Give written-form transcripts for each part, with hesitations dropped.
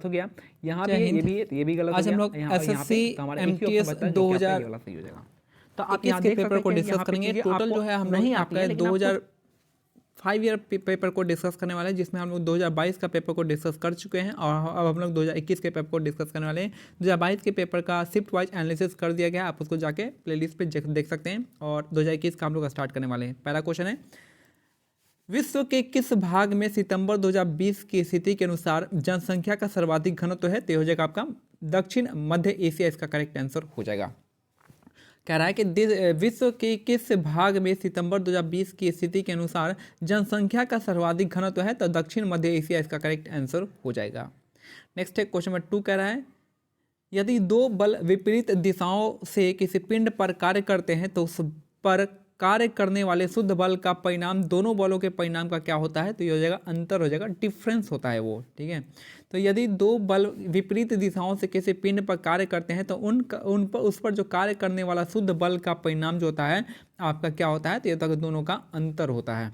हो गया। यहाँ जय भी हिंद। ये भी गलत हो आज गया। हम लोग यहाँ यहाँ पे एसएससी तो हमारा एक ही ऑप्शन एमटीएस बचता है जो कि आपका ये 2021 वाला सही हो जाएगा। तो आप यहाँ के देख पेपर सकते को हैं कि डिस्कस यहाँ पे करेंगे। चीज़ें टोटल आपको जो है हम लोग नहीं आती आपका हैं, लेकिन आपको 2005 ईयर पेपर को डिस्कस करने वाले हैं, जिसमें हम लोग 2022 का पेपर को डिस्कस कर चुके हैं और अब हम लोग 2021 के पेपर को डिस्कस करने वाले हैं। 2022 के पेपर का शिफ्ट वाइज एनालिसिस कर दिया गया है, आप उसको जाके प्लेलिस्ट पे देख सकते हैं। और 2021 का हम लोग स्टार्ट करने वाले हैं। पहला क्वेश्चन है, विश्व के किस भाग में सितंबर 2020 की स्थिति के अनुसार जनसंख्या का सर्वाधिक घनत्व है? तो ये हो जाएगा आपका दक्षिण मध्य एशिया, इसका करेक्ट आंसर हो जाएगा। कह रहा है कि विश्व के किस भाग में सितंबर 2020 की स्थिति के अनुसार जनसंख्या का सर्वाधिक घनत्व है? तो दक्षिण मध्य एशिया इसका करेक्ट आंसर हो जाएगा। नेक्स्ट है क्वेश्चन नंबर 2 कह रहा है, यदि दो बल विपरीत दिशाओं से किसी पिंड पर कार्य करते हैं तो उस पर कार्य करने वाले शुद्ध बल का परिणाम दोनों बलों के परिणाम का क्या होता है? तो ये हो जाएगा अंतर हो जाएगा, डिफरेंस होता है वो। ठीक है, तो यदि दो बल विपरीत दिशाओं से किसी पिंड पर कार्य करते हैं तो उन पर उस पर जो कार्य करने वाला शुद्ध बल का परिणाम जो होता है आपका क्या होता है? तो ये तक दोनों का अंतर होता है।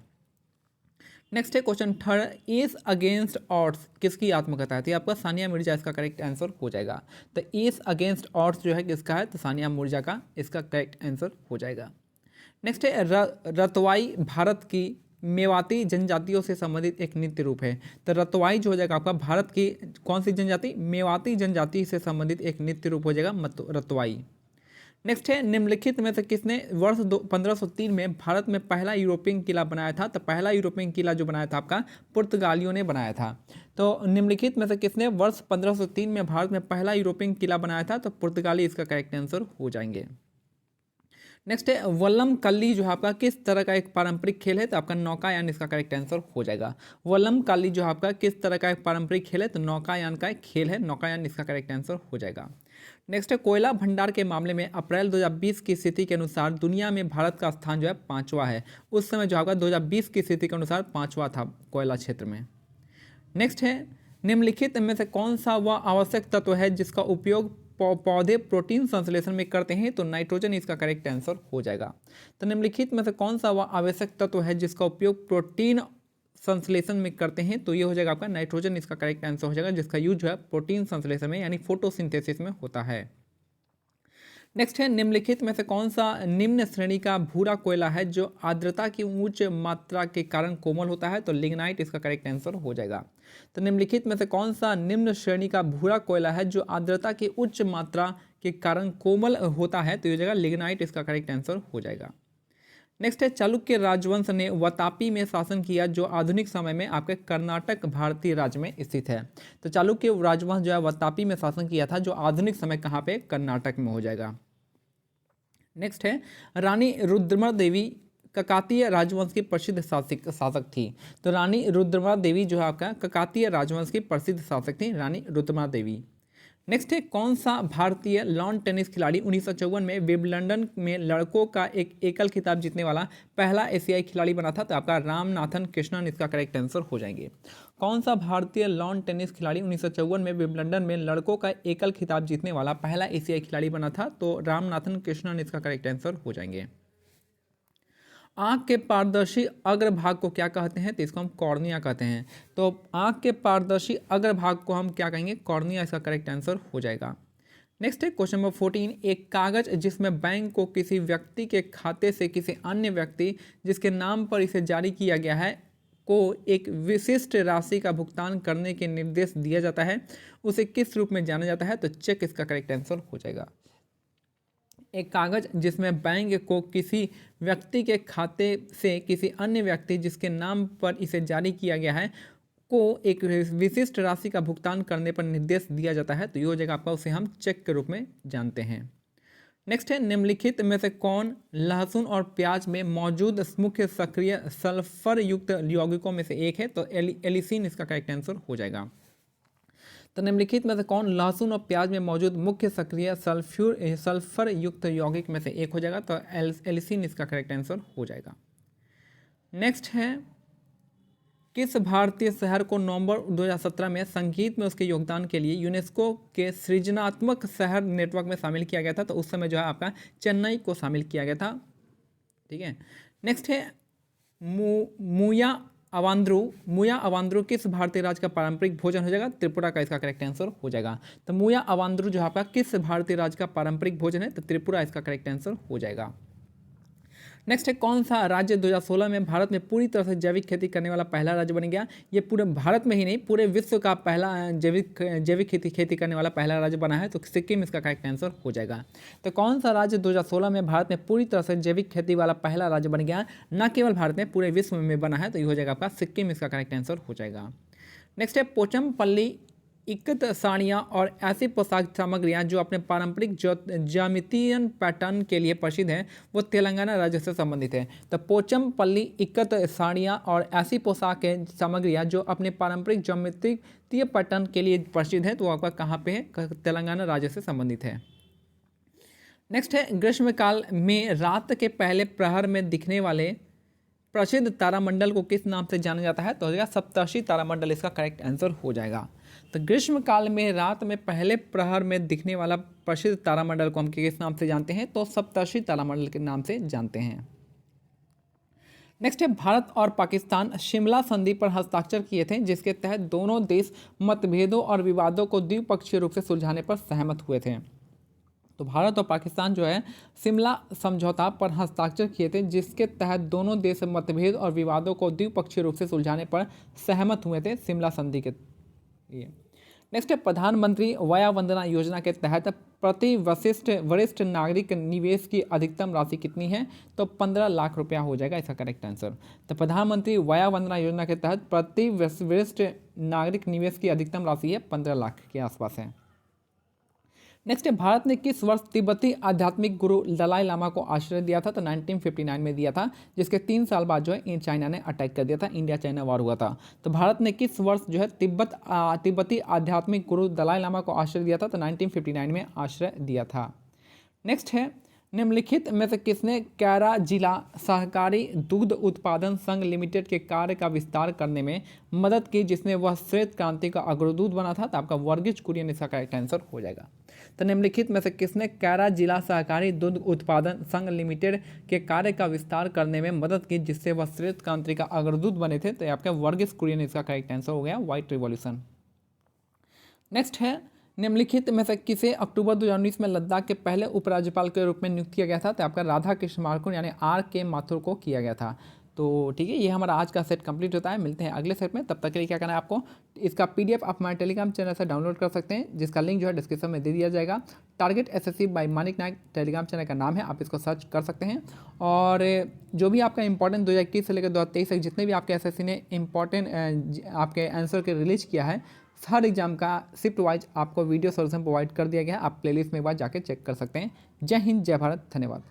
नेक्स्ट है question third, S against odds किसकी आत्मकथा है? तो आपका सानिया मिर्जा इसका करेक्ट आंसर हो जाएगा। तो एस अगेंस्ट ऑड्स जो है किसका है? तो सानिया मिर्जा का इसका करेक्ट आंसर हो जाएगा। नेक्स्ट है रतवाई भारत की मेवाती जनजातियों से संबंधित एक नृत्य रूप है। तो रतवाई जो हो जाएगा आपका भारत की कौन सी जनजाति? मेवाती जनजाति से संबंधित एक नृत्य रूप हो जाएगा रतवाई। नेक्स्ट है, निम्नलिखित में से किसने वर्ष 1503 में भारत में पहला यूरोपियन किला बनाया था? तो पहला यूरोपियन किला जो बनाया था आपका पुर्तगालियों ने बनाया था। तो निम्नलिखित में से किसने वर्ष 1503 में भारत में पहला यूरोपियन किला बनाया था? तो पुर्तगाली इसका करेक्ट आंसर हो जाएंगे। नेक्स्ट है, वल्लम कल्ली जो है आपका किस तरह का एक पारंपरिक खेल है? तो आपका नौकायान इसका करेक्ट आंसर हो जाएगा। वल्लम कल्ली जो है आपका किस तरह का एक पारंपरिक खेल है? तो नौकायान का एक खेल है, नौकायान इसका करेक्ट आंसर हो जाएगा। नेक्स्ट है, कोयला भंडार के मामले में अप्रैल 2020 की स्थिति के अनुसार दुनिया में भारत का स्थान जो है 5वां है। उस समय जो आपका 2020 की स्थिति के अनुसार 5वां था कोयला क्षेत्र में। नेक्स्ट है, निम्नलिखित में से कौन सा वह आवश्यक तत्व है जिसका उपयोग पौधे प्रोटीन संश्लेषण में करते हैं? तो नाइट्रोजन इसका करेक्ट आंसर हो जाएगा। तो निम्नलिखित में से कौन सा वह आवश्यक तत्व है जिसका उपयोग प्रोटीन संश्लेषण में करते हैं? तो ये हो जाएगा आपका नाइट्रोजन इसका करेक्ट आंसर हो जाएगा, जिसका यूज जो है प्रोटीन संश्लेषण में यानी फोटोसिंथेसिस में होता है। नेक्स्ट है, निम्नलिखित में से कौन सा निम्न श्रेणी का भूरा कोयला है जो आर्द्रता की उच्च मात्रा के कारण कोमल होता है? तो लिग्नाइट इसका करेक्ट आंसर हो जाएगा। तो निम्नलिखित में से कौन सा निम्न श्रेणी का भूरा कोयला है जो आर्द्रता की उच्च मात्रा के कारण कोमल होता है? तो ये जगह लिग्नाइट इसका करेक्ट आंसर हो जाएगा। नेक्स्ट है, चालुक्य राजवंश ने वातापी में शासन किया जो आधुनिक समय में आपके कर्नाटक भारतीय राज्य में स्थित है। तो चालुक्य राजवंश जो है वातापी में शासन किया था जो आधुनिक समय कहाँ पे? कर्नाटक में हो जाएगा। नेक्स्ट है, रानी रुद्रमा देवी ककातीय राजवंश की प्रसिद्ध शासक थी। तो रानी रुद्रमा देवी जो है आपका ककातीय राजवंश की प्रसिद्ध शासक थी, रानी रुद्रमा देवी। नेक्स्ट है, कौन सा भारतीय लॉन टेनिस खिलाड़ी 1954 में विंबलडन में लड़कों का एक एकल खिताब जीतने वाला पहला एशियाई खिलाड़ी बना था? तो आपका रामनाथन कृष्णन इसका करेक्ट आंसर हो जाएंगे। कौन सा भारतीय लॉन टेनिस खिलाड़ी 1954 में विंबलडन में लड़कों का एकल खिताब जीतने वाला पहला एशियाई खिलाड़ी बना था? तो रामनाथन कृष्णन इसका करेक्ट आंसर हो जाएंगे। आँख के पारदर्शी अग्रभाग को क्या कहते हैं? तो इसको हम कॉर्निया कहते हैं। तो आँख के पारदर्शी अग्रभाग को हम क्या कहेंगे? कॉर्निया इसका करेक्ट आंसर हो जाएगा। नेक्स्ट है क्वेश्चन नंबर 14, एक कागज जिसमें बैंक को किसी व्यक्ति के खाते से किसी अन्य व्यक्ति जिसके नाम पर इसे जारी किया गया है को एक विशिष्ट राशि का भुगतान करने के निर्देश दिया जाता है, उसे किस रूप में जाना जाता है? तो चेक इसका करेक्ट आंसर हो जाएगा। एक कागज जिसमें बैंक को किसी व्यक्ति के खाते से किसी अन्य व्यक्ति जिसके नाम पर इसे जारी किया गया है को एक विशिष्ट राशि का भुगतान करने पर निर्देश दिया जाता है, तो ये हो जाएगा आपका, उसे हम चेक के रूप में जानते हैं। नेक्स्ट है, निम्नलिखित में से कौन लहसुन और प्याज में मौजूद मुख्य सक्रिय सल्फर युक्त यौगिकों में से एक है? तो एलिसिन इसका करेक्ट आंसर हो जाएगा। तो निम्नलिखित में से कौन लहसुन और प्याज में मौजूद मुख्य सक्रिय सल्फर युक्त यौगिक में से एक हो जाएगा? तो एलिसिन इसका करेक्ट आंसर हो जाएगा। नेक्स्ट है, किस भारतीय शहर को नवंबर 2017 में संगीत में उसके योगदान के लिए यूनेस्को के सृजनात्मक शहर नेटवर्क में शामिल किया गया था? तो उस समय जो है आपका चेन्नई को शामिल किया गया था। ठीक है। नेक्स्ट है, अवांद्रू, मुया अवांद्रू किस भारतीय राज्य का पारंपरिक भोजन हो जाएगा? त्रिपुरा का इसका करेक्ट आंसर हो जाएगा। तो मुया अवांद्रू जो आपका किस भारतीय राज्य का पारंपरिक भोजन है? तो त्रिपुरा इसका करेक्ट आंसर हो जाएगा। नेक्स्ट है, कौन सा राज्य 2016 में भारत में पूरी तरह से जैविक खेती करने वाला पहला राज्य बन गया? ये पूरे भारत में ही नहीं, पूरे विश्व का पहला जैविक खेती करने वाला पहला राज्य बना है। तो सिक्किम इसका करेक्ट आंसर हो जाएगा। तो कौन सा राज्य 2016 में भारत में पूरी तरह से जैविक खेती वाला पहला राज्य बन गया? न केवल भारत में, पूरे विश्व में बना है। तो ये हो जाएगा आपका सिक्किम, इसका करेक्ट आंसर हो जाएगा। नेक्स्ट है, पोचमपल्ली इक्कत साड़ियाँ और ऐसी पोशाक सामग्रियाँ जो अपने पारंपरिक ज्यामितीय पैटर्न के लिए प्रसिद्ध हैं, वो तेलंगाना राज्य से संबंधित है। तो पोचमपल्ली इक्कत साड़ियाँ और ऐसी पोशाक सामग्रियाँ जो अपने पारंपरिक ज्यामितीय पैटर्न के लिए प्रसिद्ध है, तो वो आपका कहाँ पे है? तेलंगाना राज्य से संबंधित है। नेक्स्ट है, ग्रीष्मकाल में रात के पहले प्रहर में दिखने वाले प्रसिद्ध तारामंडल को किस नाम से जाना जाता है? तो हो जाएगा सप्तर्षि तारामंडल, इसका करेक्ट आंसर हो जाएगा। तो ग्रीष्मकाल में रात में पहले प्रहर में दिखने वाला प्रसिद्ध तारामंडल को हम किस नाम से जानते हैं? तो सप्तर्षि तारामंडल के नाम से जानते हैं। नेक्स्ट है, भारत और पाकिस्तान शिमला संधि पर हस्ताक्षर किए थे, जिसके तहत दोनों देश मतभेदों और विवादों को द्विपक्षीय रूप से सुलझाने पर सहमत हुए थे। तो भारत और पाकिस्तान जो है शिमला समझौता पर हस्ताक्षर किए थे, जिसके तहत दोनों देश मतभेद और विवादों को द्विपक्षीय रूप से सुलझाने पर सहमत हुए थे, शिमला संधि के लिए। नेक्स्ट है, प्रधानमंत्री वया वंदना योजना के तहत प्रति वरिष्ठ नागरिक निवेश की अधिकतम राशि कितनी है? तो 15 लाख रुपया हो जाएगा इसका करेक्ट आंसर। तो प्रधानमंत्री वया वंदना योजना के तहत प्रति वरिष्ठ नागरिक निवेश की अधिकतम राशि है 15 लाख के आसपास है। नेक्स्ट है, भारत ने किस वर्ष तिब्बती आध्यात्मिक गुरु दलाई लामा को आश्रय दिया था? तो 1959 में दिया था, जिसके 3 साल बाद जो है चाइना ने अटैक कर दिया था, इंडिया चाइना वॉर हुआ था। तो भारत ने किस वर्ष जो है तिब्बती आध्यात्मिक गुरु दलाई लामा को आश्रय दिया था? तो 1959 में आश्रय दिया था। नेक्स्ट है, निम्नलिखित में से किसने कैरा जिला सहकारी दुग्ध उत्पादन संघ लिमिटेड के कार्य का विस्तार करने में मदद की, जिसमें वह श्वेत क्रांति का अग्रदूत बना था? तो आपका वर्गीज कुरियन इसका करेक्ट आंसर हो जाएगा। तो निम्नलिखित में से किसने कैरा जिला सहकारी दुग्ध उत्पादन संघ लिमिटेड के कार्य का विस्तार करने में मदद की, जिससे वह श्वेत क्रांति का अग्रदूत बने थे? तो आपका वर्गीज कुरियन इसका करेक्ट आंसर हो गया, व्हाइट रिवॉल्यूशन। नेक्स्ट है, निम्नलिखित में से किसे अक्टूबर 2019 में लद्दाख के पहले उपराज्यपाल के रूप में नियुक्त किया गया था? तो आपका राधा कृष्ण माथुर यानी RK माथुर को किया गया था। तो ठीक है, ये हमारा आज का सेट कंप्लीट होता है। मिलते हैं अगले सेट में, तब तक के लिए क्या करना है आपको? इसका PDF आप हमारे टेलीग्राम चैनल से डाउनलोड कर सकते हैं, जिसका लिंक जो है डिस्क्रिप्शन में दे दिया जाएगा। टारगेट SSC बाय मानिक नायक टेलीग्राम चैनल का नाम है, आप इसको सर्च कर सकते हैं। और जो भी आपका इंपॉर्टेंट 2021 से लेकर 2023 तक जितने भी आपके SSC ने इंपॉर्टेंट आपके आंसर के रिलीज किया है, हर एग्जाम का शिफ्ट वाइज आपको वीडियो सोल्यूशन प्रोवाइड कर दिया गया है। आप प्लेलिस्ट में एक बार जाके चेक कर सकते हैं। जय हिंद, जय भारत, धन्यवाद।